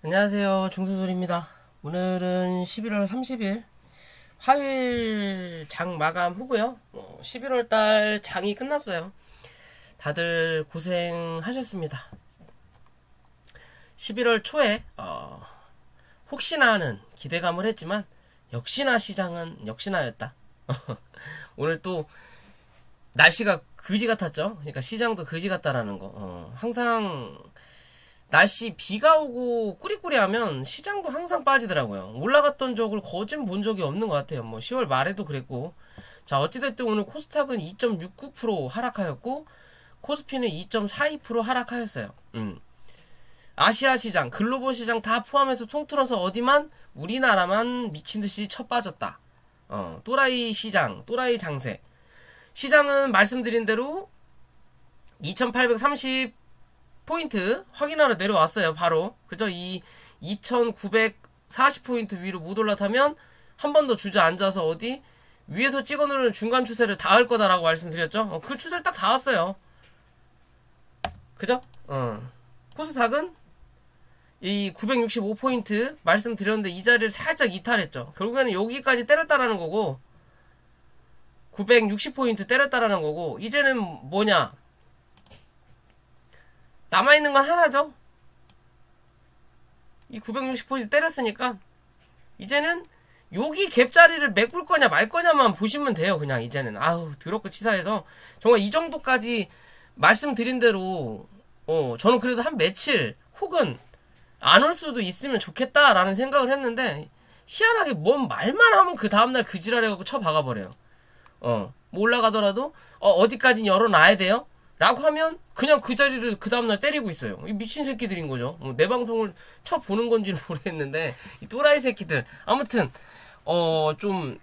안녕하세요. 중소돌입니다. 오늘은 11월 30일 화요일 장 마감 후고요. 11월달 장이 끝났어요. 다들 고생하셨습니다. 11월 초에 혹시나 하는 기대감을 했지만 역시나 시장은 역시나였다. 오늘 또 날씨가 그지 같았죠. 그러니까 시장도 그지 같다라는 거. 항상 날씨 비가 오고 꾸리꾸리하면 시장도 항상 빠지더라고요. 올라갔던 적을 거진 본 적이 없는 것 같아요. 10월 말에도 그랬고. 자, 어찌됐든 오늘 코스닥은 2.69% 하락하였고 코스피는 2.42% 하락하였어요. 아시아 시장, 글로벌 시장 다 포함해서 통틀어서 어디만 우리나라만 미친듯이 쳐 빠졌다. 또라이 시장, 또라이 장세. 시장은 말씀드린 대로 2830포인트 확인하러 내려왔어요. 바로 그저 이 2940포인트 위로 못 올라타면 한 번 더 주저앉아서 어디 위에서 찍어놓은 중간 추세를 닿을 거다라고 말씀드렸죠. 그 추세를 딱 닿았어요. 그죠? 코스닥은 이 965포인트 말씀드렸는데 이 자리를 살짝 이탈했죠. 결국에는 여기까지 때렸다라는 거고 960포인트 때렸다라는 거고 이제는 뭐냐, 남아있는 건 하나죠. 이 960포인트 때렸으니까 이제는 여기 갭자리를 메꿀 거냐 말 거냐만 보시면 돼요. 그냥 이제는 아우 더럽고 치사해서 정말 이 정도까지 말씀드린 대로 저는 그래도 한 며칠 혹은 안 올 수도 있으면 좋겠다라는 생각을 했는데 희한하게 뭔 말만 하면 그 다음날 그 지랄해갖고 쳐박아버려요. 뭐 올라가더라도 어디까지 열어놔야 돼요? 라고 하면 그냥 그 자리를 그 다음날 때리고 있어요. 이 미친 새끼들인 거죠. 내 방송을 쳐보는 건지는 모르겠는데 이 또라이 새끼들. 아무튼 좀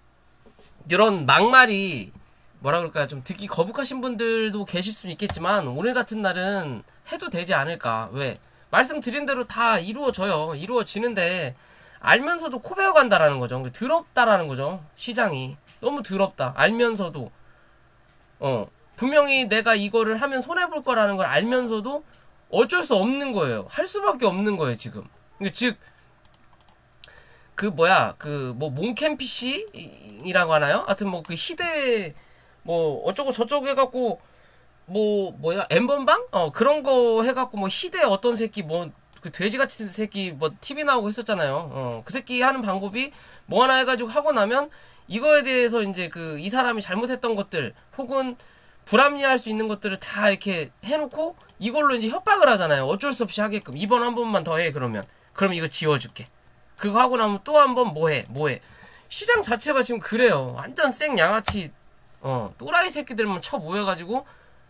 이런 막말이 뭐라 그럴까요, 좀 듣기 거북하신 분들도 계실 수 있겠지만 오늘 같은 날은 해도 되지 않을까. 왜? 말씀드린 대로 다 이루어져요. 이루어지는데 알면서도 코 베어간다라는 거죠. 더럽다라는 거죠. 시장이 너무 더럽다. 알면서도 분명히 내가 이거를 하면 손해볼 거라는 걸 알면서도 어쩔 수 없는 거예요. 할 수밖에 없는 거예요, 지금. 즉, 몽캠 PC이라고 하나요? 하여튼 그 희대, 어쩌고 저쩌고 해갖고, 엠번방? 그런 거 해갖고, 희대 어떤 새끼, 그 돼지같은 새끼, TV 나오고 했었잖아요. 그 새끼 하는 방법이 뭐 하나 해가지고 하고 나면, 이거에 대해서 이제 이 사람이 잘못했던 것들, 혹은 불합리할 수 있는 것들을 다 이렇게 해놓고 이걸로 이제 협박을 하잖아요. 어쩔 수 없이 하게끔. 이번 한 번만 더 해. 그럼 이거 지워줄게. 그거 하고 나면 또 한 번 뭐해. 시장 자체가 지금 그래요. 완전 생양아치 또라이 새끼들만 쳐 모여가지고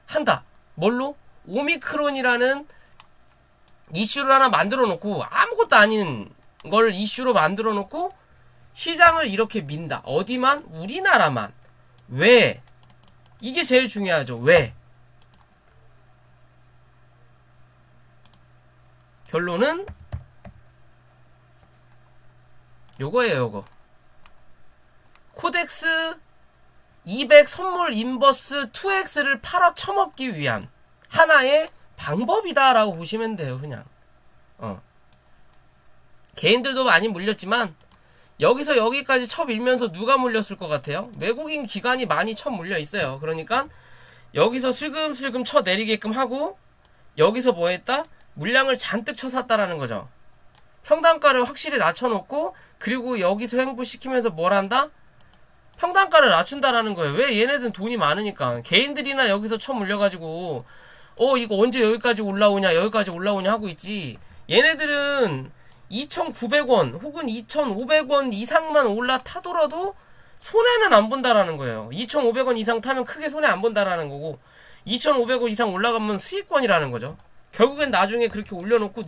한다. 뭘로? 오미크론이라는 이슈를 하나 만들어 놓고 아무것도 아닌 걸 이슈로 만들어 놓고 시장을 이렇게 민다. 어디만? 우리나라만. 왜? 이게 제일 중요하죠. 왜? 결론은 요거예요. 요거. 코덱스 200 선물 인버스 2X를 팔아 처먹기 위한 하나의 방법이다라고 보시면 돼요. 그냥 개인들도 많이 물렸지만 여기서 여기까지 쳐 밀면서 누가 물렸을 것 같아요? 외국인 기관이 많이 쳐 물려 있어요. 그러니까 여기서 슬금슬금 쳐 내리게끔 하고 여기서 뭐 했다? 물량을 잔뜩 쳐 샀다라는 거죠. 평단가를 확실히 낮춰놓고 그리고 여기서 횡보시키면서 뭘 한다? 평단가를 낮춘다라는 거예요. 왜? 얘네들은 돈이 많으니까. 개인들이나 여기서 쳐 물려가지고 이거 언제 여기까지 올라오냐 하고 있지. 얘네들은 2,900원 혹은 2,500원 이상만 올라타더라도 손해는 안 본다라는 거예요. 2,500원 이상 타면 크게 손해 안 본다라는 거고 2,500원 이상 올라가면 수익권이라는 거죠. 결국엔 나중에 그렇게 올려놓고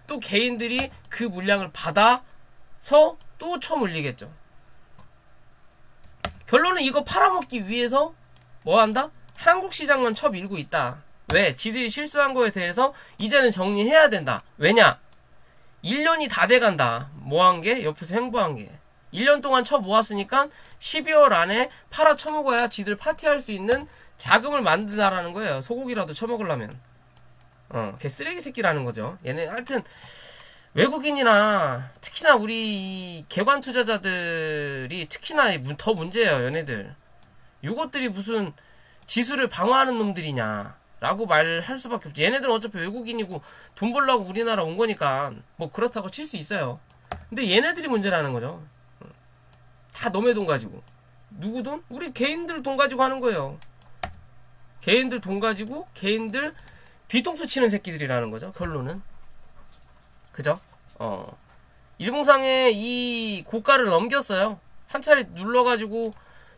또 개인들이 그 물량을 받아서 또 쳐물리겠죠. 결론은 이거 팔아먹기 위해서 뭐 한다? 한국 시장만 쳐밀고 있다. 왜? 지들이 실수한 거에 대해서 이제는 정리해야 된다. 왜냐? 1년이 다 돼간다. 뭐한 게? 옆에서 횡보한 게. 1년 동안 쳐 모았으니까 12월 안에 팔아 쳐먹어야 지들 파티할 수 있는 자금을 만든다라는 거예요. 소고기라도 쳐먹으려면. 걔 쓰레기 새끼라는 거죠. 얘네 하여튼 외국인이나 특히나 우리 개관 투자자들이 특히나 더 문제예요. 얘네들 요것들이 무슨 지수를 방어하는 놈들이냐 라고 말할 수밖에 없지. 얘네들은 어차피 외국인이고 돈 벌려고 우리나라 온 거니까 뭐 그렇다고 칠 수 있어요. 근데 얘네들이 문제라는 거죠. 다 너네 돈 가지고. 누구 돈? 우리 개인들 돈 가지고 하는 거예요. 개인들 돈 가지고 개인들 뒤통수 치는 새끼들이라는 거죠. 결론은. 그죠? 일봉상에 이 고가를 넘겼어요. 한 차례 눌러가지고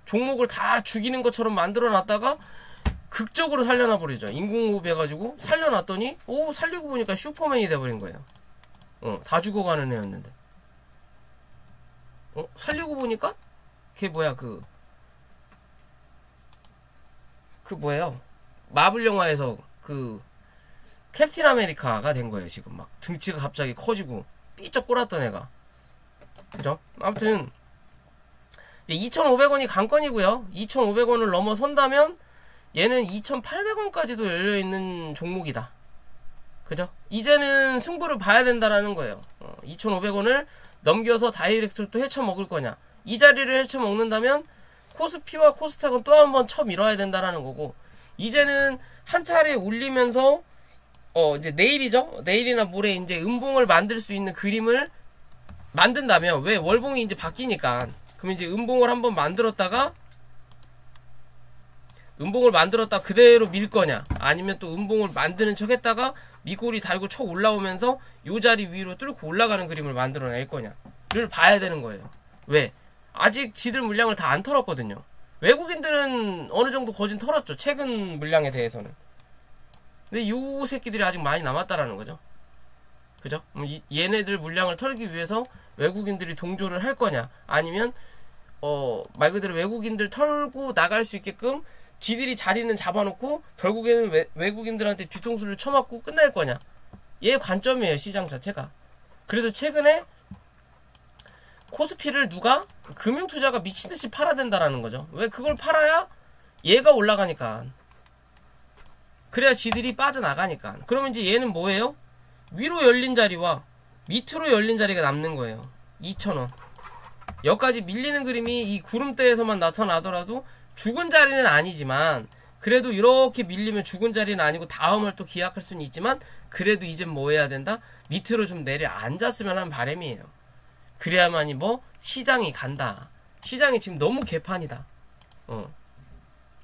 종목을 다 죽이는 것처럼 만들어 놨다가 극적으로 살려놔 버리죠. 인공호흡 해가지고 살려놨더니 살리고 보니까 슈퍼맨이 돼버린 거예요. 다 죽어가는 애였는데 살리고 보니까 걔 뭐야 그 뭐예요? 마블 영화에서 그 캡틴 아메리카가 된 거예요. 지금 막 등치가 갑자기 커지고 삐쩍 꼬랐던 애가. 그죠? 아무튼 2,500원이 관건이고요. 2,500원을 넘어선다면 얘는 2,800원까지도 열려있는 종목이다. 그죠? 이제는 승부를 봐야 된다라는 거예요. 2,500원을 넘겨서 다이렉트로 또 헤쳐먹을 거냐. 이 자리를 헤쳐먹는다면 코스피와 코스닥은 또 한 번 쳐밀어야 된다라는 거고, 이제는 한 차례 올리면서 이제 내일이죠? 내일이나 모레 이제 음봉을 만들 수 있는 그림을 만든다면, 왜 월봉이 이제 바뀌니까, 그럼 이제 음봉을 한번 만들었다가 그대로 밀 거냐, 아니면 또 음봉을 만드는 척 했다가 미꼬리 달고 쳐 올라오면서 요 자리 위로 뚫고 올라가는 그림을 만들어낼 거냐를 봐야 되는 거예요. 왜? 아직 지들 물량을 다 안 털었거든요. 외국인들은 어느 정도 거진 털었죠. 최근 물량에 대해서는. 근데 요 새끼들이 아직 많이 남았다라는 거죠. 그죠? 얘네들 물량을 털기 위해서 외국인들이 동조를 할 거냐, 아니면 말 그대로 외국인들 털고 나갈 수 있게끔 지들이 자리는 잡아놓고 결국에는 외국인들한테 뒤통수를 쳐맞고 끝날 거냐. 얘 관점이에요, 시장 자체가. 그래서 최근에 코스피를 누가 금융투자가 미친듯이 팔아야 된다라는 거죠. 왜? 그걸 팔아야 얘가 올라가니까. 그래야 지들이 빠져나가니까. 그러면 이제 얘는 뭐예요? 위로 열린 자리와 밑으로 열린 자리가 남는 거예요. 2,000원. 여기까지 밀리는 그림이 이 구름대에서만 나타나더라도 죽은 자리는 아니지만, 그래도 이렇게 밀리면 죽은 자리는 아니고 다음을 또 기약할 수는 있지만, 그래도 이젠 뭐 해야 된다? 밑으로 좀 내려앉았으면 하는 바람이에요. 그래야만이 뭐 시장이 간다. 시장이 지금 너무 개판이다.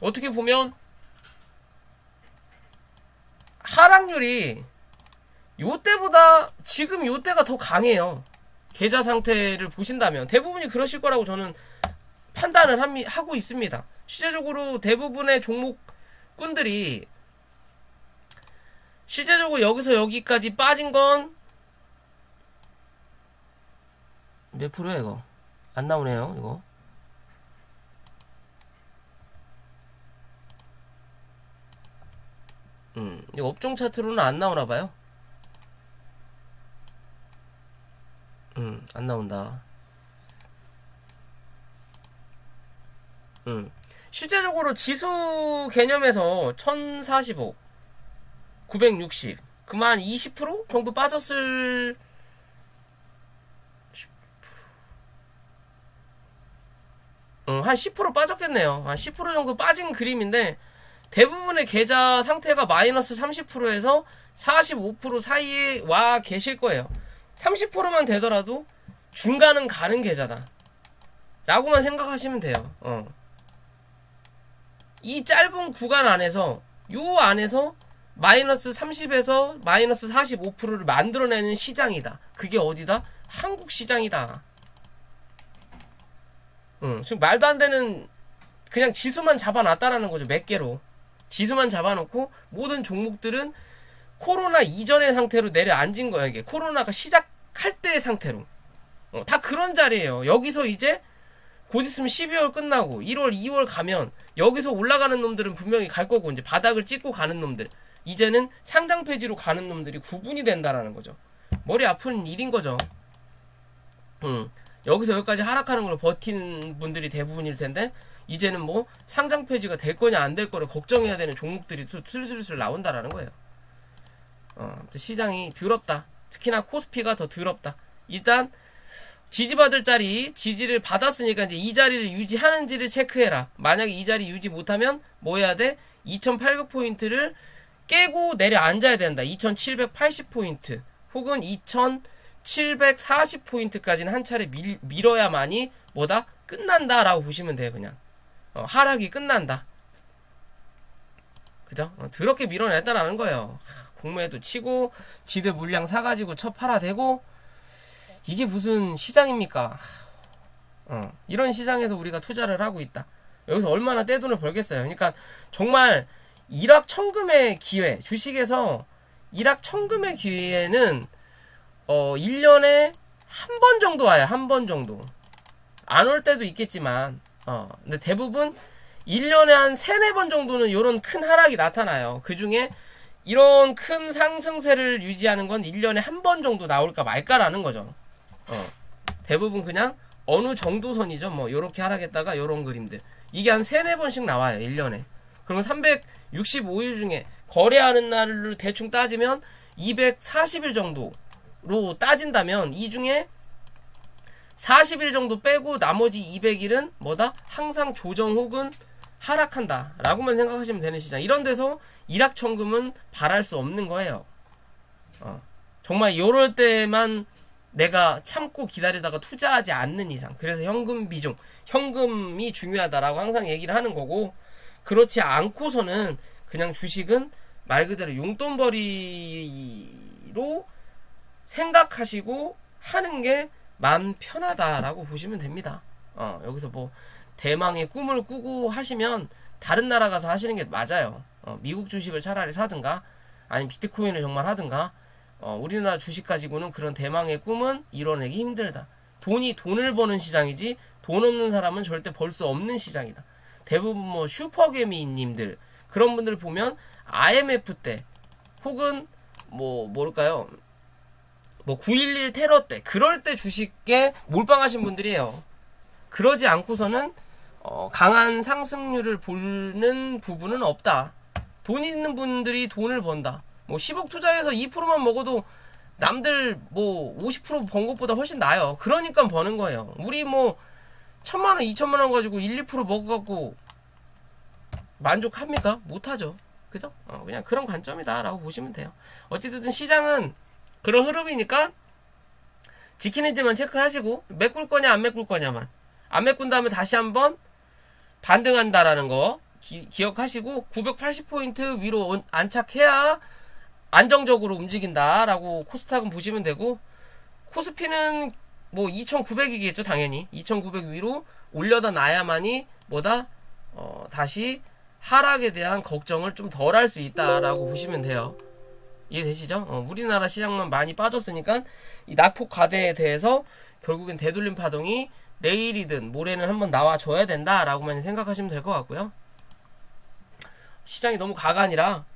어떻게 보면 하락률이 요때보다 지금 요때가 더 강해요. 계좌 상태를 보신다면 대부분이 그러실 거라고 저는 판단을 하고 있습니다. 실제적으로 대부분의 종목꾼들이 실제적으로 여기서 여기까지 빠진 건 몇 프로야 이거? 안 나오네요 이거. 이거 업종 차트로는 안 나오나봐요. 안 나온다. 실제적으로 지수 개념에서 1045, 960, 그만 20% 정도 빠졌을, 한 10% 빠졌겠네요. 한 10% 정도 빠진 그림인데, 대부분의 계좌 상태가 마이너스 30%에서 45% 사이에 와 계실 거예요. 30%만 되더라도 중간은 가는 계좌다 라고만 생각하시면 돼요. 이 짧은 구간 안에서, 요 안에서 마이너스 30에서 마이너스 45%를 만들어내는 시장이다. 그게 어디다? 한국 시장이다. 지금 말도 안 되는, 그냥 지수만 잡아놨다라는 거죠. 몇 개로 지수만 잡아놓고 모든 종목들은 코로나 이전의 상태로 내려앉은 거야. 이게 코로나가 시작할 때의 상태로. 다 그런 자리예요. 여기서 이제 곧 있으면 12월 끝나고 1월 2월 가면 여기서 올라가는 놈들은 분명히 갈 거고, 이제 바닥을 찍고 가는 놈들, 이제는 상장 폐지로 가는 놈들이 구분이 된다라는 거죠. 머리 아픈 일인 거죠. 여기서 여기까지 하락하는 걸 버티는 분들이 대부분일 텐데, 이제는 뭐 상장 폐지가 될 거냐 안 될 거를 걱정해야 되는 종목들이 슬슬슬 나온다라는 거예요. 시장이 더럽다. 특히나 코스피가 더 더럽다. 일단 지지받을 자리 지지를 받았으니까 이제 이 자리를 유지하는지를 체크해라. 만약에 이 자리 유지 못하면 뭐 해야 돼? 2800포인트를 깨고 내려앉아야 된다. 2780포인트 혹은 2740포인트까지는 한 차례 밀어야만이 뭐다? 끝난다 라고 보시면 돼요. 그냥 하락이 끝난다. 그죠? 더럽게 밀어냈다라는 거예요. 공매도 치고 지들 물량 사가지고 쳐 팔아대고 이게 무슨 시장입니까? 이런 시장에서 우리가 투자를 하고 있다. 여기서 얼마나 떼돈을 벌겠어요. 그러니까 정말 일확천금의 기회, 주식에서 일확천금의 기회는 1년에 한 번 정도 와요. 한 번 정도. 안 올 때도 있겠지만 근데 대부분 1년에 한 3, 4번 정도는 이런 큰 하락이 나타나요. 그 중에 이런 큰 상승세를 유지하는 건 1년에 한 번 정도 나올까 말까라는 거죠. 대부분 그냥 어느 정도 선이죠. 뭐 요렇게 하락했다가 요런 그림들. 이게 한 3, 4번씩 나와요. 1년에. 그러면 365일 중에 거래하는 날을 대충 따지면 240일 정도로 따진다면 이 중에 40일 정도 빼고 나머지 200일은 뭐다? 항상 조정 혹은 하락한다 라고만 생각하시면 되는 시장. 이런 데서 일확천금은 바랄 수 없는 거예요. 정말 요럴 때만 내가 참고 기다리다가 투자하지 않는 이상. 그래서 현금 비중, 현금이 중요하다라고 항상 얘기를 하는 거고, 그렇지 않고서는 그냥 주식은 말 그대로 용돈벌이로 생각하시고 하는 게 마음 편하다라고 보시면 됩니다. 여기서 뭐 대망의 꿈을 꾸고 하시면 다른 나라 가서 하시는 게 맞아요. 미국 주식을 차라리 사든가 아니면 비트코인을 정말 하든가. 우리나라 주식 가지고는 그런 대망의 꿈은 이뤄내기 힘들다. 돈을 버는 시장이지 돈 없는 사람은 절대 벌 수 없는 시장이다. 대부분 뭐 슈퍼개미님들 그런 분들 보면 IMF 때 혹은 뭘까요? 9.11 테러 때 그럴 때 주식에 몰빵하신 분들이에요. 그러지 않고서는 강한 상승률을 보는 부분은 없다. 돈 있는 분들이 돈을 번다. 10억 투자해서 2%만 먹어도 남들 50% 번 것보다 훨씬 나아요. 그러니까 버는 거예요. 우리 1,000만원, 2,000만원 가지고 1, 2% 먹어갖고 만족합니까? 못하죠. 그죠? 그냥 그런 관점이다 라고 보시면 돼요. 어찌됐든 시장은 그런 흐름이니까 지키는지만 체크하시고 메꿀 거냐 안 메꿀 거냐만. 안 메꾼 다음에 다시 한번 반등한다라는 거 기억하시고 980포인트 위로 안착해야 안정적으로 움직인다라고 코스닥은 보시면 되고, 코스피는 2900이겠죠. 당연히 2900 위로 올려다 놔야만이 다시 하락에 대한 걱정을 좀 덜 할 수 있다라고 보시면 돼요. 이해되시죠? 우리나라 시장만 많이 빠졌으니까 이 낙폭 과대에 대해서 결국엔 되돌림 파동이 내일이든 모레는 한번 나와줘야 된다라고만 생각하시면 될 것 같고요. 시장이 너무 가관이라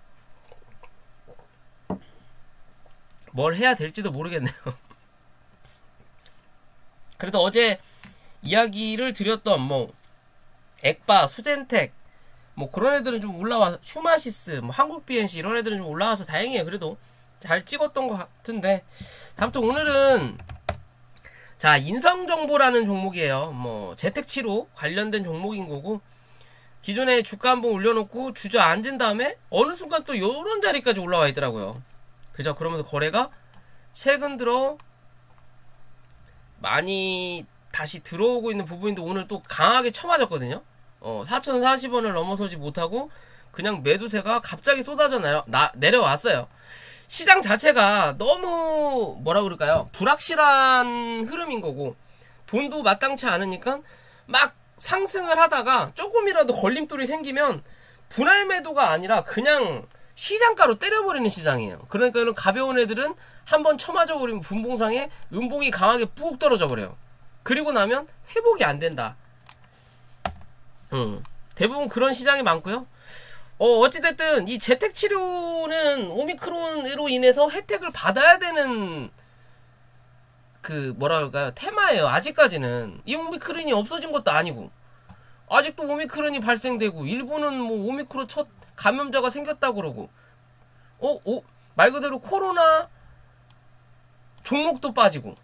뭘 해야 될지도 모르겠네요. 그래도 어제 이야기를 드렸던 액바, 수젠텍 그런 애들은 좀 올라와, 슈마시스, 한국 BNC 이런 애들은 좀 올라와서 다행이에요. 그래도 잘 찍었던 것 같은데. 아무튼 오늘은 자, 인성정보라는 종목이에요. 재택치료 관련된 종목인 거고, 기존에 주가 한번 올려놓고 주저앉은 다음에 어느 순간 또 요런 자리까지 올라와 있더라고요. 그죠? 그러면서 거래가 최근 들어 많이 다시 들어오고 있는 부분인데 오늘 또 강하게 쳐맞았거든요. 4,040원을 넘어서지 못하고 그냥 매도세가 갑자기 쏟아져 내려왔어요. 시장 자체가 너무 불확실한 흐름인 거고, 돈도 마땅치 않으니까 막 상승을 하다가 조금이라도 걸림돌이 생기면 분할 매도가 아니라 그냥 시장가로 때려버리는 시장이에요. 그러니까 이런 가벼운 애들은 한번 쳐맞아버리면 분봉상에 음봉이 강하게 푹 떨어져 버려요. 그리고 나면 회복이 안 된다. 대부분 그런 시장이 많고요. 어찌됐든 이 재택치료는 오미크론으로 인해서 혜택을 받아야 되는 테마예요. 아직까지는 이 오미크론이 없어진 것도 아니고 아직도 오미크론이 발생되고, 일본은 오미크론 첫 감염자가 생겼다고 그러고, 말 그대로 코로나 종목도 빠지고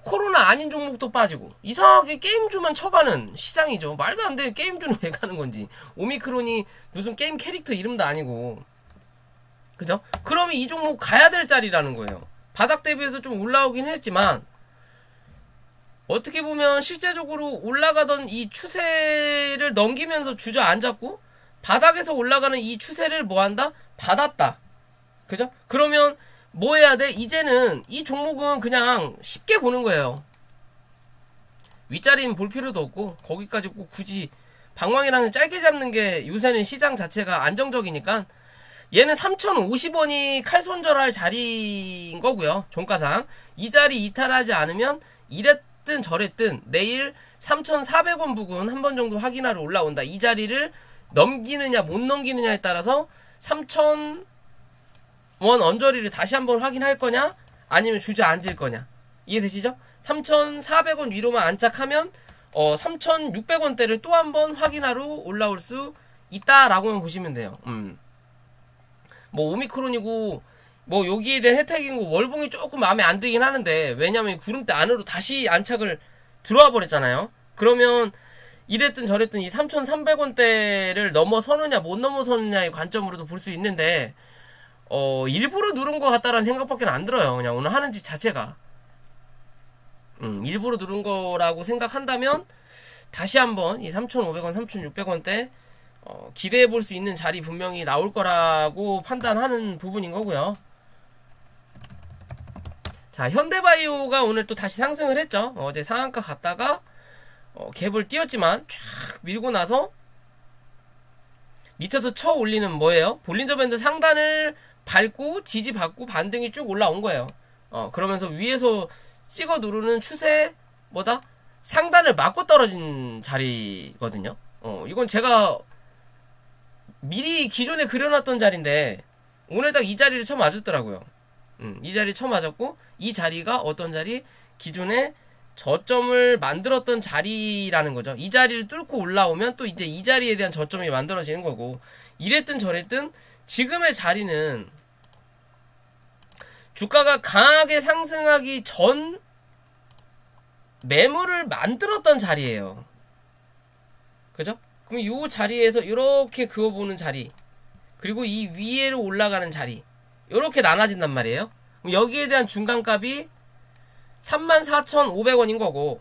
코로나 아닌 종목도 빠지고 이상하게 게임주만 쳐가는 시장이죠. 말도 안 되는 게임주는 왜 가는 건지. 오미크론이 무슨 게임 캐릭터 이름도 아니고, 그죠? 그러면 이 종목 가야 될 자리라는 거예요. 바닥 대비해서 좀 올라오긴 했지만 어떻게 보면 실제적으로 올라가던 이 추세를 넘기면서 주저앉았고 바닥에서 올라가는 이 추세를 뭐한다? 받았다. 그죠? 그러면 뭐 해야 돼? 이제는 이 종목은 그냥 쉽게 보는 거예요. 윗자리는 볼 필요도 없고 거기까지 꼭 굳이 방망이랑은 짧게 잡는 게 요새는 시장 자체가 안정적이니까 얘는 3,050원이 칼손절할 자리인 거고요. 종가상 이 자리 이탈하지 않으면 이랬든 저랬든 내일 3,400원 부근 한 번 정도 확인하러 올라온다. 이 자리를 넘기느냐 못 넘기느냐에 따라서 3,000원 언저리를 다시 한번 확인할 거냐 아니면 주저앉을 거냐 이해되시죠? 3,400원 위로만 안착하면 3,600원대를 또 한번 확인하러 올라올 수 있다라고만 보시면 돼요. 뭐 오미크론이고 뭐 여기에 대한 혜택인 거 월봉이 조금 마음에 안 들긴 하는데 왜냐면 구름대 안으로 다시 안착을 들어와 버렸잖아요. 그러면 이랬든 저랬든 이 3,300원대를 넘어서느냐 못 넘어서느냐의 관점으로도 볼 수 있는데 일부러 누른 것 같다라는 생각밖에 안 들어요. 그냥 오늘 하는 짓 자체가 일부러 누른 거라고 생각한다면 다시 한번 이 3,500원 3,600원대 기대해 볼 수 있는 자리 분명히 나올 거라고 판단하는 부분인 거고요. 자, 현대바이오가 오늘 또 다시 상승을 했죠. 어제 상한가 갔다가 갭을 띄었지만 쫙 밀고 나서 밑에서 쳐 올리는 뭐예요? 볼린저 밴드 상단을 밟고 지지받고 반등이 쭉 올라온 거예요. 그러면서 위에서 찍어 누르는 추세 뭐다? 상단을 맞고 떨어진 자리거든요. 이건 제가 미리 기존에 그려놨던 자리인데 오늘 딱 이 자리를 쳐맞았더라고요. 이 자리 쳐맞았고 이 자리가 어떤 자리? 기존에 저점을 만들었던 자리라는 거죠. 이 자리를 뚫고 올라오면 또 이제 이 자리에 대한 저점이 만들어지는 거고 이랬든 저랬든 지금의 자리는 주가가 강하게 상승하기 전 매물을 만들었던 자리예요. 그죠? 그럼 이 자리에서 이렇게 그어보는 자리 그리고 이 위에로 올라가는 자리 이렇게 나눠진단 말이에요. 그럼 여기에 대한 중간값이 34,500원인 거고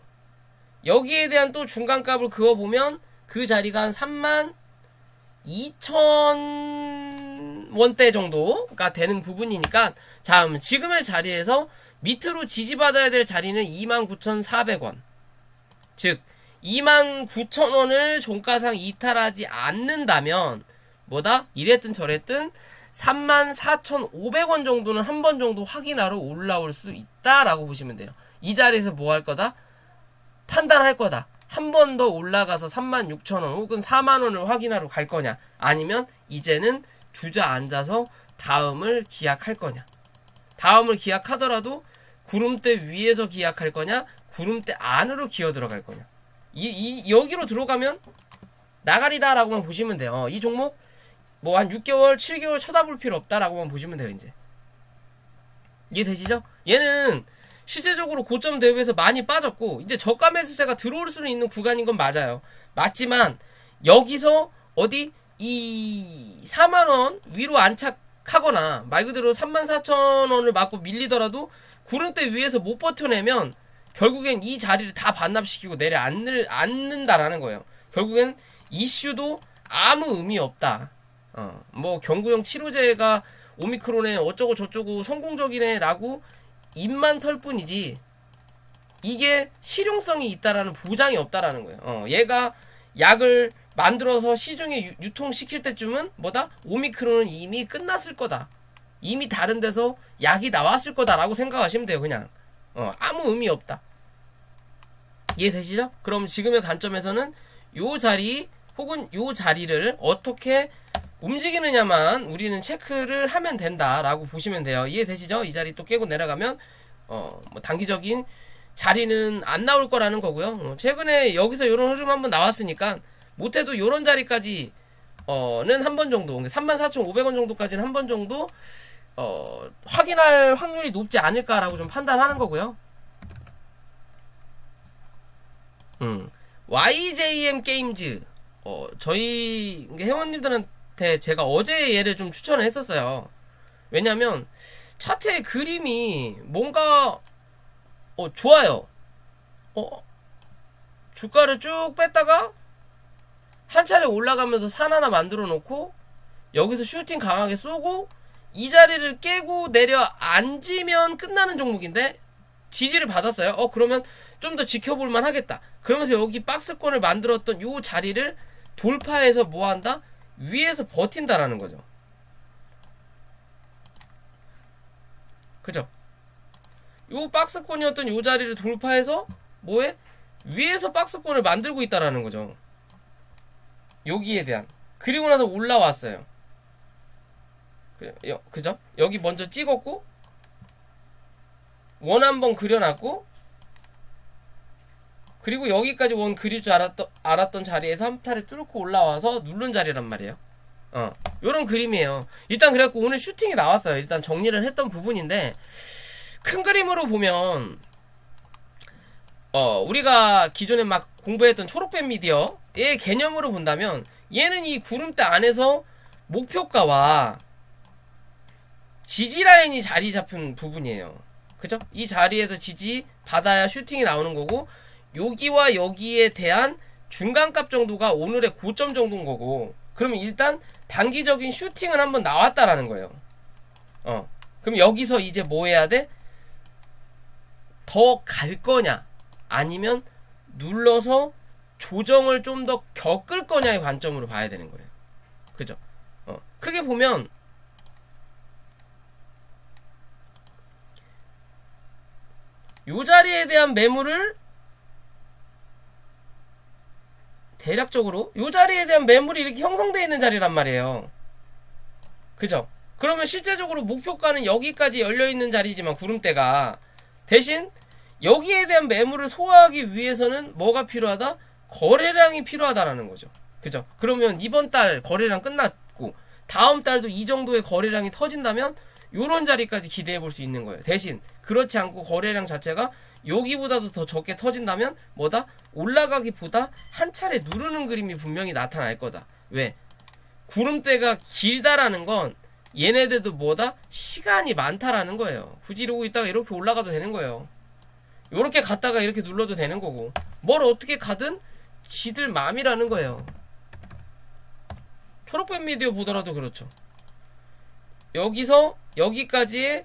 여기에 대한 또 중간값을 그어보면 그 자리가 한 32,000원대 정도가 되는 부분이니까 자, 지금의 자리에서 밑으로 지지받아야 될 자리는 29,400원 즉 29,000원을 종가상 이탈하지 않는다면 뭐다? 이랬든 저랬든 34,500원 정도는 한 번 정도 확인하러 올라올 수 있다라고 보시면 돼요. 이 자리에서 뭐 할 거다? 판단할 거다. 한 번 더 올라가서 36,000원 혹은 4만원을 확인하러 갈 거냐 아니면 이제는 주저앉아서 다음을 기약할 거냐. 다음을 기약하더라도 구름대 위에서 기약할 거냐 구름대 안으로 기어 들어갈 거냐. 여기로 들어가면 나가리다라고만 보시면 돼요. 이 종목 뭐 한 6개월 7개월 쳐다볼 필요 없다라고만 보시면 돼요. 이제 이해되시죠? 얘는 실제적으로 고점 대비해서 많이 빠졌고 이제 저가 매수세가 들어올 수는 있는 구간인 건 맞아요. 맞지만 여기서 어디 이 4만원 위로 안착하거나 말 그대로 34,000원을 맞고 밀리더라도 구름대 위에서 못 버텨내면 결국엔 이 자리를 다 반납시키고 내려앉는다라는 거예요. 결국엔 이슈도 아무 의미 없다. 뭐 경구용 치료제가 오미크론에 어쩌고 저쩌고 성공적이네 라고 입만 털 뿐이지 이게 실용성이 있다라는 보장이 없다라는 거예요. 얘가 약을 만들어서 시중에 유통시킬 때쯤은 뭐다? 오미크론은 이미 끝났을 거다. 이미 다른 데서 약이 나왔을 거다라고 생각하시면 돼요. 그냥 아무 의미 없다. 이해되시죠? 그럼 지금의 관점에서는 요 자리 혹은 요 자리를 어떻게 움직이느냐만 우리는 체크를 하면 된다라고 보시면 돼요. 이해되시죠? 이 자리 또 깨고 내려가면 뭐 단기적인 자리는 안 나올 거라는 거고요. 최근에 여기서 요런 흐름 한번 나왔으니까 못해도 요런 자리까지 는 한 번 정도 34,500원 정도까지는 한 번 정도 확인할 확률이 높지 않을까라고 좀 판단하는 거고요. YJM 게임즈, 저희 회원님들한테 제가 어제 얘를 좀 추천을 했었어요. 왜냐면 차트의 그림이 뭔가 좋아요. 주가를 쭉 뺐다가 한 차례 올라가면서 산 하나 만들어 놓고 여기서 슈팅 강하게 쏘고 이 자리를 깨고 내려 앉으면 끝나는 종목인데 지지를 받았어요. 그러면 좀 더 지켜볼만 하겠다. 그러면서 여기 박스권을 만들었던 요 자리를 돌파해서 뭐한다? 위에서 버틴다라는 거죠. 그죠? 요 박스권이었던 요 자리를 돌파해서 뭐해? 위에서 박스권을 만들고 있다라는 거죠. 여기에 대한. 그리고 나서 올라왔어요. 그죠? 여기 먼저 찍었고 원 한번 그려놨고 그리고 여기까지 원 그릴 줄 알았던 자리에서 한 타를 뚫고 올라와서 누른 자리란 말이에요. 요런 그림이에요. 일단 그래갖고 오늘 슈팅이 나왔어요. 일단 정리를 했던 부분인데 큰 그림으로 보면 우리가 기존에 막 공부했던 초록뱀 미디어의 개념으로 본다면 얘는 이 구름대 안에서 목표가와 지지 라인이 자리 잡힌 부분이에요. 그죠? 이 자리에서 지지 받아야 슈팅이 나오는 거고 여기와 여기에 대한 중간값 정도가 오늘의 고점 정도인 거고 그러면 일단 단기적인 슈팅은 한번 나왔다라는 거예요. 그럼 여기서 이제 뭐 해야 돼? 더 갈 거냐 아니면 눌러서 조정을 좀 더 겪을 거냐의 관점으로 봐야 되는 거예요. 그죠? 크게 보면 요 자리에 대한 매물을 대략적으로 요 자리에 대한 매물이 이렇게 형성되어 있는 자리란 말이에요. 그죠? 그러면 실제적으로 목표가는 여기까지 열려있는 자리지만 구름대가 대신 여기에 대한 매물을 소화하기 위해서는 뭐가 필요하다? 거래량이 필요하다라는 거죠. 그죠? 그러면 이번 달 거래량 끝났고 다음 달도 이 정도의 거래량이 터진다면 요런 자리까지 기대해 볼 수 있는 거예요. 대신 그렇지 않고 거래량 자체가 여기보다도 더 적게 터진다면 뭐다? 올라가기보다 한 차례 누르는 그림이 분명히 나타날 거다. 왜? 구름대가 길다라는 건 얘네들도 뭐다? 시간이 많다라는 거예요. 굳이 이러고 있다가 이렇게 올라가도 되는 거예요. 요렇게 갔다가 이렇게 눌러도 되는 거고 뭘 어떻게 가든 지들 맘이라는 거예요. 초록뱀 미디어 보더라도 그렇죠. 여기서 여기까지의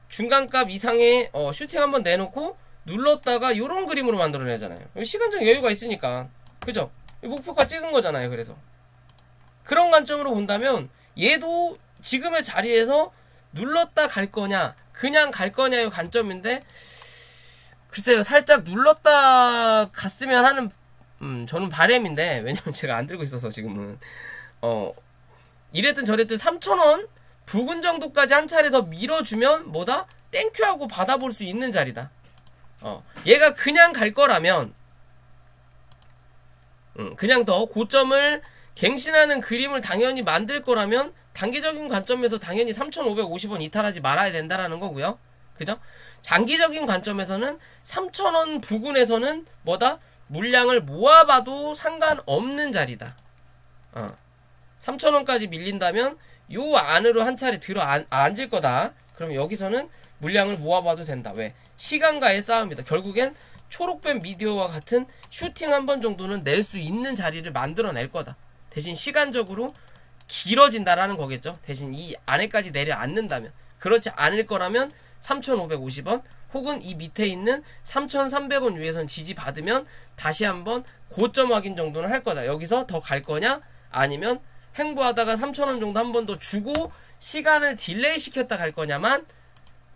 중간값 이상의 슈팅 한번 내놓고 눌렀다가 요런 그림으로 만들어내잖아요. 시간적 여유가 있으니까. 그죠? 목표가 찍은 거잖아요. 그래서 그런 관점으로 본다면 얘도 지금의 자리에서 눌렀다 갈 거냐 그냥 갈 거냐의 관점인데 글쎄요. 살짝 눌렀다 갔으면 하는 저는 바람인데 왜냐면 제가 안 들고 있어서 지금은 이랬든 저랬든 3,000원 부근 정도까지 한 차례 더 밀어주면 뭐다? 땡큐하고 받아볼 수 있는 자리다. 얘가 그냥 갈 거라면 그냥 더 고점을 갱신하는 그림을 당연히 만들 거라면 단기적인 관점에서 당연히 3,550원 이탈하지 말아야 된다라는 거고요. 그죠? 장기적인 관점에서는 3,000원 부근에서는 뭐다? 물량을 모아봐도 상관없는 자리다. 3,000원까지 밀린다면 요 안으로 한 차례 들어 앉을 거다. 그럼 여기서는 물량을 모아봐도 된다. 왜? 시간과의 싸움이다. 결국엔 초록뱀 미디어와 같은 슈팅 한 번 정도는 낼 수 있는 자리를 만들어낼 거다. 대신 시간적으로 길어진다라는 거겠죠. 대신 이 안에까지 내려앉는다면. 그렇지 않을 거라면 3,550원 혹은 이 밑에 있는 3,300원 위에선 지지받으면 다시 한번 고점 확인 정도는 할 거다. 여기서 더 갈 거냐? 아니면 횡보하다가 3,000원 정도 한 번 더 주고 시간을 딜레이 시켰다 갈 거냐만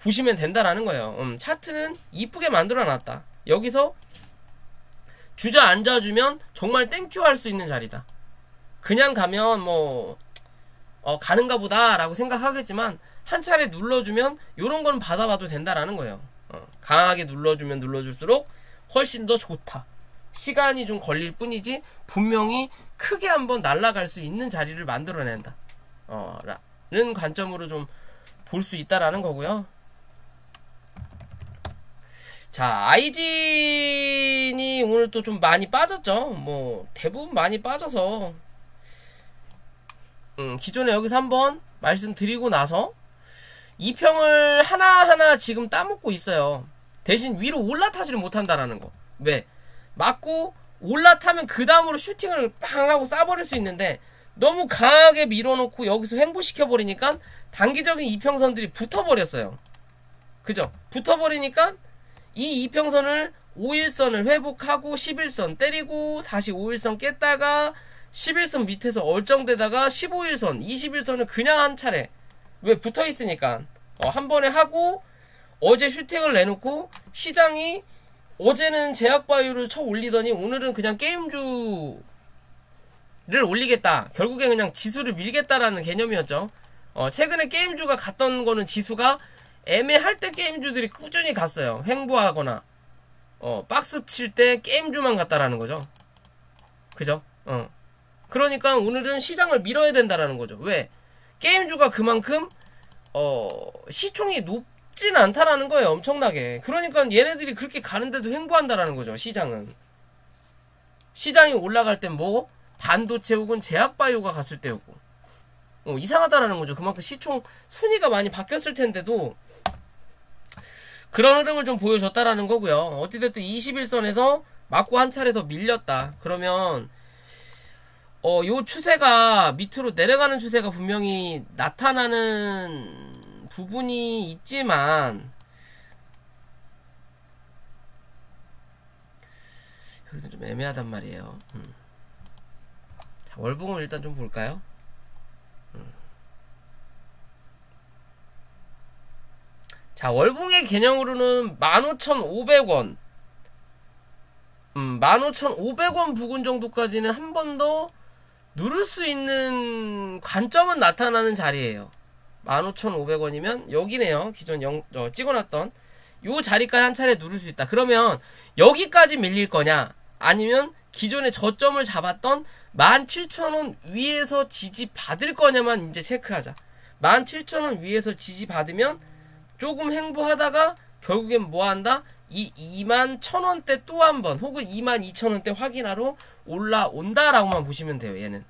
보시면 된다라는 거예요. 차트는 이쁘게 만들어놨다. 여기서 주저앉아주면 정말 땡큐 할 수 있는 자리다. 그냥 가면 뭐 가는가 보다 라고 생각하겠지만 한 차례 눌러주면 요런 건 받아봐도 된다라는 거예요. 강하게 눌러주면 눌러줄수록 훨씬 더 좋다. 시간이 좀 걸릴 뿐이지 분명히 크게 한번 날아갈 수 있는 자리를 만들어낸다. 라는 관점으로 좀 볼 수 있다라는 거고요. 자, 아이진이 오늘 또 좀 많이 빠졌죠. 뭐 대부분 많이 빠져서 기존에 여기서 한번 말씀드리고 나서 2평을 하나하나 지금 따먹고 있어요. 대신 위로 올라타지를 못한다라는 거. 왜? 맞고 올라타면 그 다음으로 슈팅을 빵 하고 쏴버릴 수 있는데 너무 강하게 밀어놓고 여기서 횡보시켜버리니까 단기적인 이평선들이 붙어버렸어요. 그죠? 붙어버리니까 이 이평선을 5일선을 회복하고 11선 때리고 다시 5일선 깼다가 11선 밑에서 얼쩡대다가 15일선, 21선을 그냥 한 차례. 왜? 붙어있으니까 한 번에 하고 어제 슈팅을 내놓고 시장이 어제는 제약바이오를 쳐 올리더니 오늘은 그냥 게임주를 올리겠다. 결국엔 그냥 지수를 밀겠다라는 개념이었죠. 최근에 게임주가 갔던 거는 지수가 애매할 때 게임주들이 꾸준히 갔어요. 횡보하거나 박스 칠 때 게임주만 갔다라는 거죠. 그죠? 그러니까 오늘은 시장을 밀어야 된다라는 거죠. 왜? 게임주가 그만큼 시총이 높진 않다라는 거예요. 엄청나게. 그러니까 얘네들이 그렇게 가는데도 횡보한다라는 거죠. 시장은. 시장이 올라갈 땐 뭐? 반도체 혹은 제약바이오가 갔을 때였고 이상하다라는 거죠. 그만큼 시총 순위가 많이 바뀌었을 텐데도 그런 흐름을 좀 보여줬다라는 거고요. 어찌됐든 21선에서 맞고 한 차례 더 밀렸다. 그러면 요 추세가 밑으로 내려가는 추세가 분명히 나타나는 부분이 있지만 여기서 좀 애매하단 말이에요. 자, 월봉을 일단 좀 볼까요? 자, 월봉의 개념으로는 15,500원 15,500원 부근 정도까지는 한 번 더 누를 수 있는 관점은 나타나는 자리예요. 15,500원이면 여기네요. 기존 찍어놨던 요 자리까지 한 차례 누를 수 있다. 그러면 여기까지 밀릴 거냐 아니면 기존에 저점을 잡았던 17,000원 위에서 지지 받을 거냐만 이제 체크하자. 17,000원 위에서 지지 받으면 조금 횡보하다가 결국엔 뭐한다? 이 21,000원대 또 한 번 혹은 22,000원대 확인하러 올라온다라고만 보시면 돼요. 얘는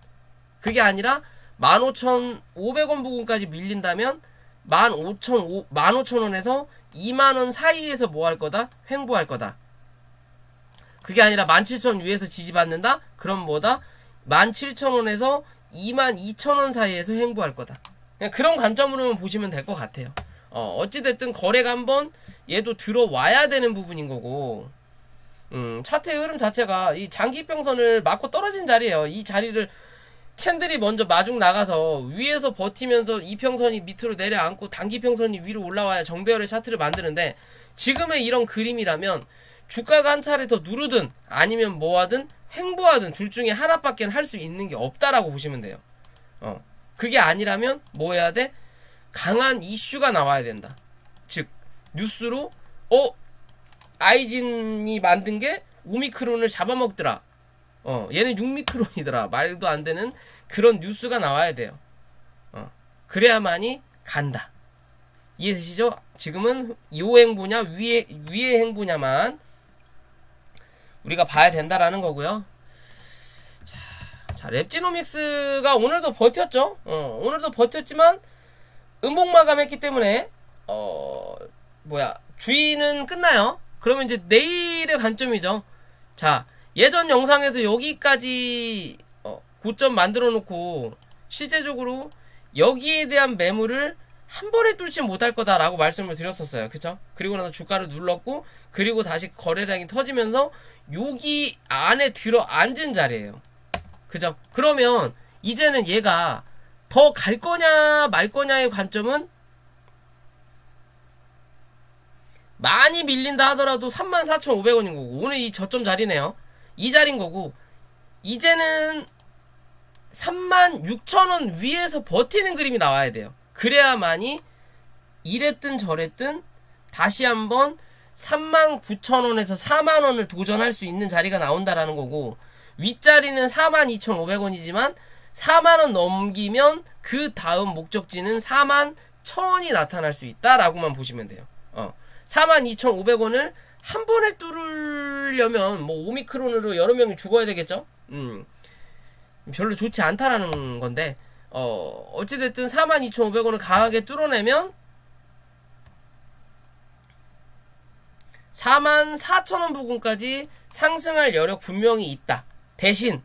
그게 아니라 15,500원 부근까지 밀린다면 15,000원에서 2만원 사이에서 뭐 할 거다? 횡보할 거다. 그게 아니라 17,000원 위에서 지지받는다? 그럼 뭐다? 17,000원에서 22,000원 사이에서 횡보할 거다. 그냥 그런 관점으로만 보시면 될 것 같아요. 어찌됐든 거래가 한번 얘도 들어와야 되는 부분인 거고 차트의 흐름 자체가 이 장기평선을 맞고 떨어진 자리예요. 이 자리를 캔들이 먼저 마중 나가서 위에서 버티면서 이평선이 밑으로 내려앉고 단기평선이 위로 올라와야 정배열의 차트를 만드는데 지금의 이런 그림이라면 주가가 한 차례 더 누르든 아니면 뭐하든 횡보하든 둘 중에 하나밖에 할 수 있는 게 없다라고 보시면 돼요. 그게 아니라면 뭐 해야 돼? 강한 이슈가 나와야 된다. 즉 뉴스로 아이진이 만든 게 오미크론을 잡아먹더라. 얘는 6미크론이더라. 말도 안 되는 그런 뉴스가 나와야 돼요. 그래야만이 간다. 이해되시죠? 지금은 요 행보냐 위의 행보냐만 우리가 봐야 된다라는 거고요. 자, 랩지노믹스가 오늘도 버텼죠. 오늘도 버텼지만 음봉 마감했기 때문에 주의는 끝나요. 그러면 이제 내일의 관점이죠. 자, 예전 영상에서 여기까지 고점 만들어 놓고 실제적으로 여기에 대한 매물을 한 번에 뚫지 못할 거다라고 말씀을 드렸었어요. 그쵸? 그리고 나서 주가를 눌렀고 그리고 다시 거래량이 터지면서 여기 안에 들어 앉은 자리예요. 그죠? 그러면 이제는 얘가 더 갈 거냐 말 거냐의 관점은 많이 밀린다 하더라도 34,500원인 거고 오늘 이 저점 자리네요. 이 자리인 거고 이제는 36,000원 위에서 버티는 그림이 나와야 돼요. 그래야만이 이랬든 저랬든 다시 한번 39,000원에서 4만원을 도전할 수 있는 자리가 나온다라는 거고 윗자리는 42,500원이지만 4만원 넘기면 그 다음 목적지는 42,000원이 나타날 수 있다라고만 보시면 돼요. 42,500원을 한 번에 뚫으려면 뭐 오미크론으로 여러 명이 죽어야 되겠죠? 별로 좋지 않다라는 건데, 어찌됐든 42,500원을 강하게 뚫어내면 44,000원 부근까지 상승할 여력 분명히 있다. 대신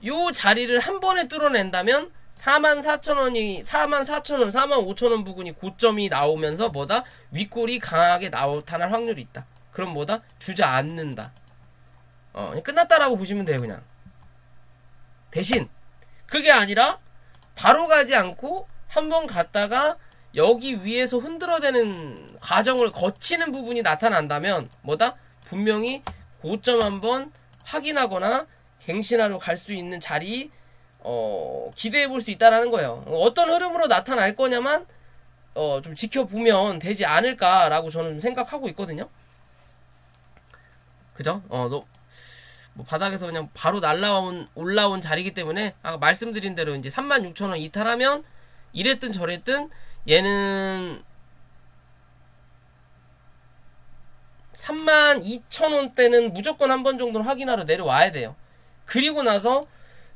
요 자리를 한 번에 뚫어낸다면 44,000원, 45,000원 부근이 고점이 나오면서 뭐다? 윗골이 강하게 나타날 확률이 있다. 그럼 뭐다? 주저앉는다. 끝났다라고 보시면 돼요, 그냥. 대신 그게 아니라 바로 가지 않고 한 번 갔다가 여기 위에서 흔들어대는 과정을 거치는 부분이 나타난다면 뭐다? 분명히 고점 한번 확인하거나 갱신하러 갈 수 있는 자리 기대해 볼 수 있다라는 거예요. 어떤 흐름으로 나타날 거냐만 좀 지켜보면 되지 않을까라고 저는 생각하고 있거든요. 그죠? 뭐 바닥에서 그냥 바로 올라온 자리이기 때문에 아까 말씀드린 대로 이제 36,000원 이탈하면 이랬든 저랬든 얘는 32,000원대는 무조건 한 번 정도는 확인하러 내려와야 돼요. 그리고 나서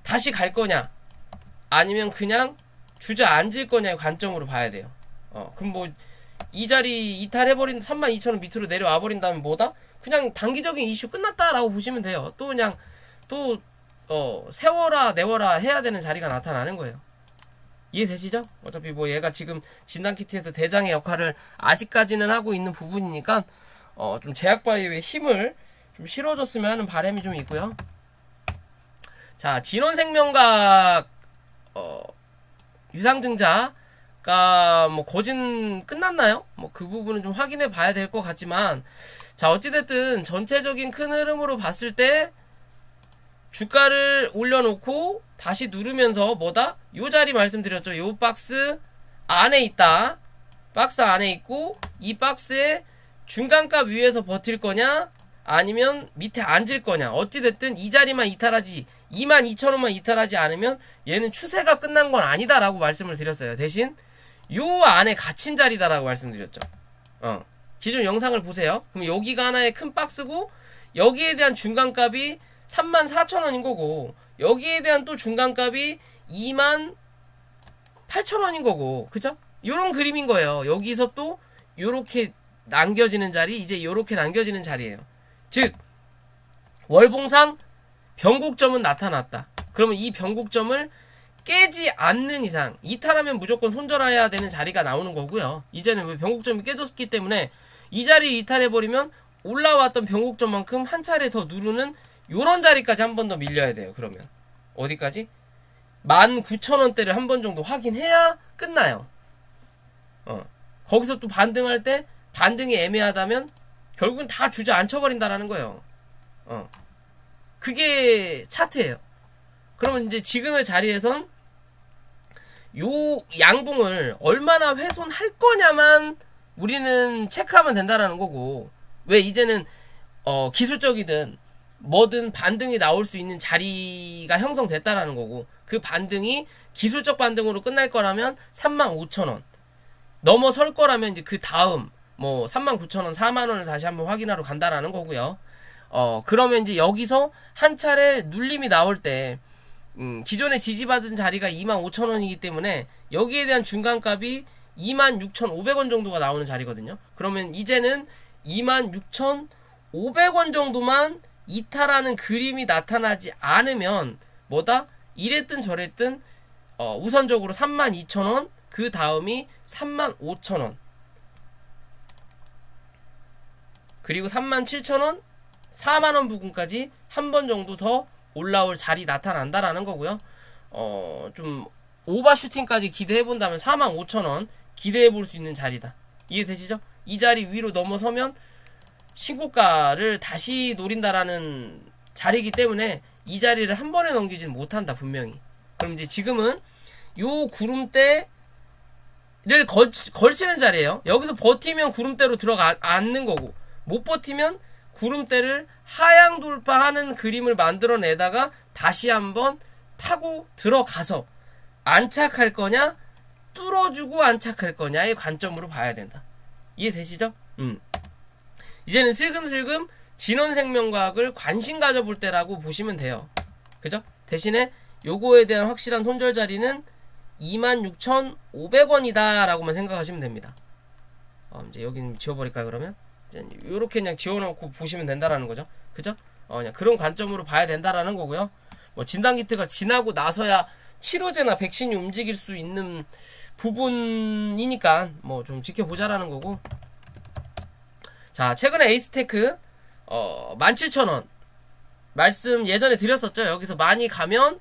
다시 갈 거냐 아니면 그냥 주저앉을 거냐의 관점으로 봐야 돼요. 그럼 뭐 이 자리 이탈해버린 32,000원 밑으로 내려와 버린다면 뭐다? 그냥 단기적인 이슈 끝났다라고 보시면 돼요. 또 그냥 세워라 내워라 해야 되는 자리가 나타나는 거예요. 이해되시죠? 어차피 뭐 얘가 지금 진단키트에서 대장의 역할을 아직까지는 하고 있는 부분이니까 좀 제약바이오의 힘을 좀 실어줬으면 하는 바람이 좀 있고요. 자, 진원생명과 유상증자가 뭐 거진 끝났나요? 뭐 그 부분은 좀 확인해 봐야 될 것 같지만, 자, 어찌됐든 전체적인 큰 흐름으로 봤을 때 주가를 올려놓고 다시 누르면서 뭐다? 요 자리 말씀드렸죠. 요 박스 안에 있다. 박스 안에 있고 이 박스의 중간값 위에서 버틸 거냐 아니면 밑에 앉을 거냐. 어찌됐든 이 자리만 이탈하지 22,000원만 이탈하지 않으면 얘는 추세가 끝난 건 아니다 라고 말씀을 드렸어요. 대신 요 안에 갇힌 자리다라고 말씀드렸죠. 기존 영상을 보세요. 그럼 여기가 하나의 큰 박스고 여기에 대한 중간값이 34,000원인 거고 여기에 대한 또 중간값이 28,000원인 거고, 그죠? 요런 그림인 거예요. 여기서 또 요렇게 남겨지는 자리, 이제 요렇게 남겨지는 자리예요. 즉 월봉상 변곡점은 나타났다. 그러면 이 변곡점을 깨지 않는 이상 이탈하면 무조건 손절해야 되는 자리가 나오는 거고요. 이제는 왜 변곡점이 깨졌기 때문에 이 자리 이탈해버리면 올라왔던 변곡점만큼 한 차례 더 누르는 요런 자리까지 한 번 더 밀려야 돼요. 그러면 어디까지? 19,000원대를 한 번 정도 확인해야 끝나요. 거기서 또 반등할 때 반등이 애매하다면 결국은 다 주저앉혀버린다라는 거예요. 그게 차트예요. 그러면 이제 지금의 자리에선 요 양봉을 얼마나 훼손할 거냐만 우리는 체크하면 된다라는 거고, 왜 이제는 기술적이든 뭐든 반등이 나올 수 있는 자리가 형성됐다라는 거고, 그 반등이 기술적 반등으로 끝날 거라면 35,000원 넘어설 거라면 이제 그 다음 뭐 39,000원 40,000원을 다시 한번 확인하러 간다라는 거고요. 그러면 이제 여기서 한 차례 눌림이 나올 때 기존에 지지받은 자리가 25,000원이기 때문에 여기에 대한 중간값이 26,500원 정도가 나오는 자리거든요. 그러면 이제는 26,500원 정도만 이탈하는 그림이 나타나지 않으면 뭐다? 이랬든 저랬든 우선적으로 32,000원, 그 다음이 35,000원, 그리고 37,000원, 4만원 부근까지 한 번 정도 더 올라올 자리 나타난다라는 거고요. 좀 오버슈팅까지 기대해본다면 45,000원 기대해볼 수 있는 자리다. 이해되시죠? 이 자리 위로 넘어서면 신고가를 다시 노린다라는 자리이기 때문에 이 자리를 한 번에 넘기지는 못한다, 분명히. 그럼 이제 지금은 요 구름대를 걸치는 자리예요. 여기서 버티면 구름대로 들어가 앉는 거고, 못 버티면 구름대를 하향 돌파하는 그림을 만들어내다가 다시 한번 타고 들어가서 안착할 거냐 뚫어주고 안착할 거냐의 관점으로 봐야 된다. 이해되시죠? 이제는 슬금슬금 진원생명과학을 관심 가져볼 때라고 보시면 돼요. 그죠? 대신에 요거에 대한 확실한 손절 자리는 26,500원이다 라고만 생각하시면 됩니다. 이제 여기는 지워버릴까요 그러면? 이제 요렇게 그냥 지워놓고 보시면 된다라는 거죠. 그죠? 그냥 그런 관점으로 봐야 된다라는 거고요. 뭐 진단키트가 지나고 나서야 치료제나 백신이 움직일 수 있는 부분이니까 뭐 좀 지켜보자라는 거고. 자, 최근에 에이스테크 17,000원 말씀 예전에 드렸었죠. 여기서 많이 가면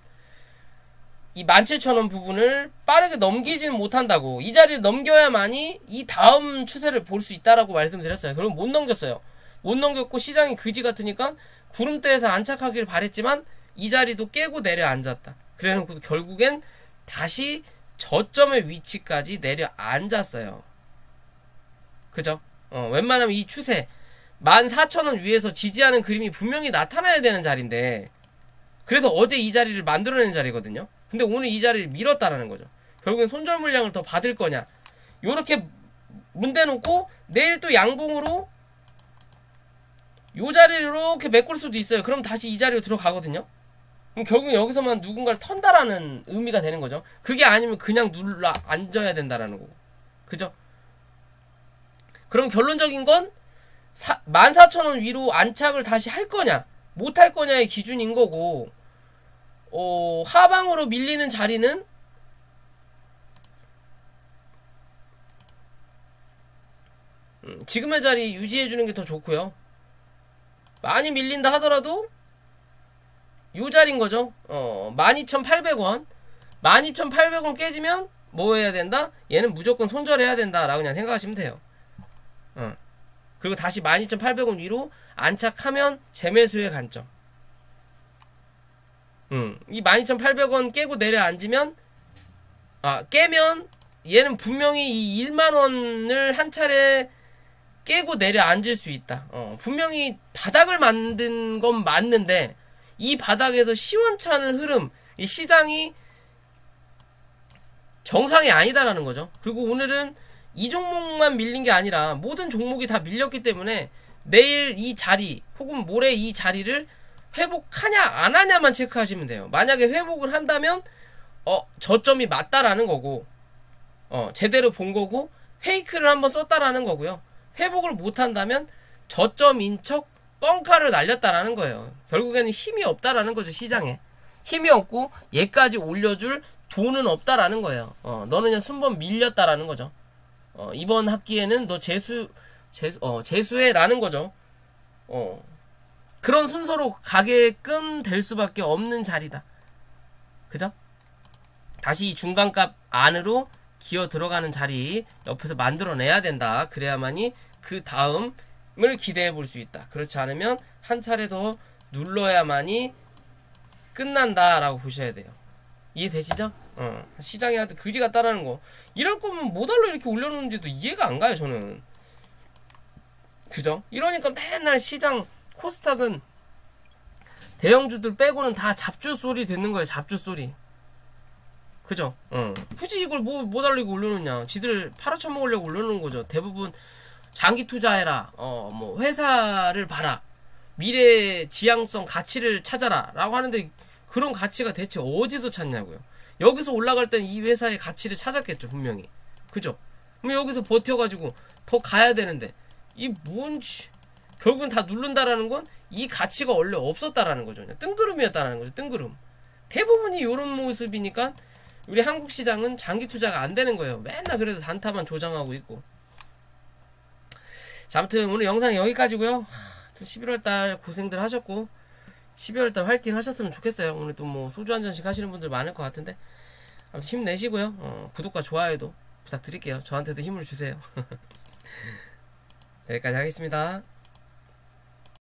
이 17,000원 부분을 빠르게 넘기지는 못한다고, 이 자리를 넘겨야만이 이 다음 추세를 볼 수 있다라고 말씀드렸어요. 그럼 못 넘겼어요. 못 넘겼고 시장이 그지 같으니까 구름대에서 안착하길 바랬지만 이 자리도 깨고 내려앉았다. 그래놓고 결국엔 다시 저점의 위치까지 내려앉았어요. 그죠? 웬만하면 이 추세 14,000원 위에서 지지하는 그림이 분명히 나타나야 되는 자리인데, 그래서 어제 이 자리를 만들어낸 자리거든요. 근데 오늘 이 자리를 밀었다라는 거죠. 결국엔 손절 물량을 더 받을 거냐, 요렇게 문대놓고 내일 또 양봉으로 요 자리를 이렇게 메꿀 수도 있어요. 그럼 다시 이 자리로 들어가거든요. 그럼 결국엔 여기서만 누군가를 턴다라는 의미가 되는 거죠. 그게 아니면 그냥 눌러 앉아야 된다라는 거고. 그죠? 그럼 결론적인 건 14,000원 위로 안착을 다시 할 거냐 못 할 거냐의 기준인 거고, 하방으로 밀리는 자리는 지금의 자리 유지해주는 게 더 좋고요. 많이 밀린다 하더라도 요 자리인 거죠. 12,800원 12,800원 깨지면 뭐 해야 된다? 얘는 무조건 손절해야 된다 라고 그냥 생각하시면 돼요. 그리고 다시 12,800원 위로 안착하면 재매수의 관점. 이 12,800원 깨고 내려앉으면, 깨면 얘는 분명히 이 1만원을 한 차례 깨고 내려앉을 수 있다. 분명히 바닥을 만든 건 맞는데 이 바닥에서 시원찮은 흐름, 이 시장이 정상이 아니다라는 거죠. 그리고 오늘은 이 종목만 밀린 게 아니라 모든 종목이 다 밀렸기 때문에 내일 이 자리 혹은 모레 이 자리를 회복하냐 안 하냐만 체크하시면 돼요. 만약에 회복을 한다면 저점이 맞다라는 거고, 제대로 본 거고 페이크를 한번 썼다라는 거고요. 회복을 못 한다면 저점인 척 뻥카를 날렸다라는 거예요. 결국에는 힘이 없다라는 거죠. 시장에 힘이 없고 얘까지 올려줄 돈은 없다라는 거예요. 너는 그냥 순번 밀렸다라는 거죠. 이번 학기에는 너 재수해 라는 거죠. 그런 순서로 가게끔 될 수밖에 없는 자리다. 그죠? 다시 이 중간값 안으로 기어 들어가는 자리 옆에서 만들어내야 된다. 그래야만이 그 다음을 기대해 볼 수 있다. 그렇지 않으면 한 차례 더 눌러야만이 끝난다 라고 보셔야 돼요. 이해되시죠? 시장이 하여튼 그지 같다라는 거. 이럴 거면 뭐달러 이렇게 올려놓는지도 이해가 안 가요 저는. 그죠? 이러니까 맨날 시장 코스닥은 대형주들 빼고는 다 잡주 소리 듣는 거예요. 잡주 소리. 그죠? 굳이 이걸 뭐달러 이거 올려놓냐. 지들 팔아쳐먹으려고 올려놓은 거죠. 대부분 장기 투자해라, 뭐 회사를 봐라, 미래 지향성 가치를 찾아라 라고 하는데 그런 가치가 대체 어디서 찾냐고요. 여기서 올라갈 땐 이 회사의 가치를 찾았겠죠 분명히. 그죠? 그럼 여기서 버텨가지고 더 가야 되는데 이 뭔지 결국은 다 누른다라는 건 이 가치가 원래 없었다라는 거죠. 그냥 뜬구름이었다라는 거죠. 뜬구름. 대부분이 이런 모습이니까 우리 한국 시장은 장기 투자가 안 되는 거예요. 맨날 그래도 단타만 조장하고 있고. 자, 아무튼 오늘 영상 여기까지고요. 11월달 고생들 하셨고 12월달 화이팅 하셨으면 좋겠어요. 오늘 또 뭐 소주 한 잔씩 하시는 분들 많을 것 같은데 아무튼 힘내시고요. 구독과 좋아요도 부탁드릴게요. 저한테도 힘을 주세요. 여기까지 하겠습니다.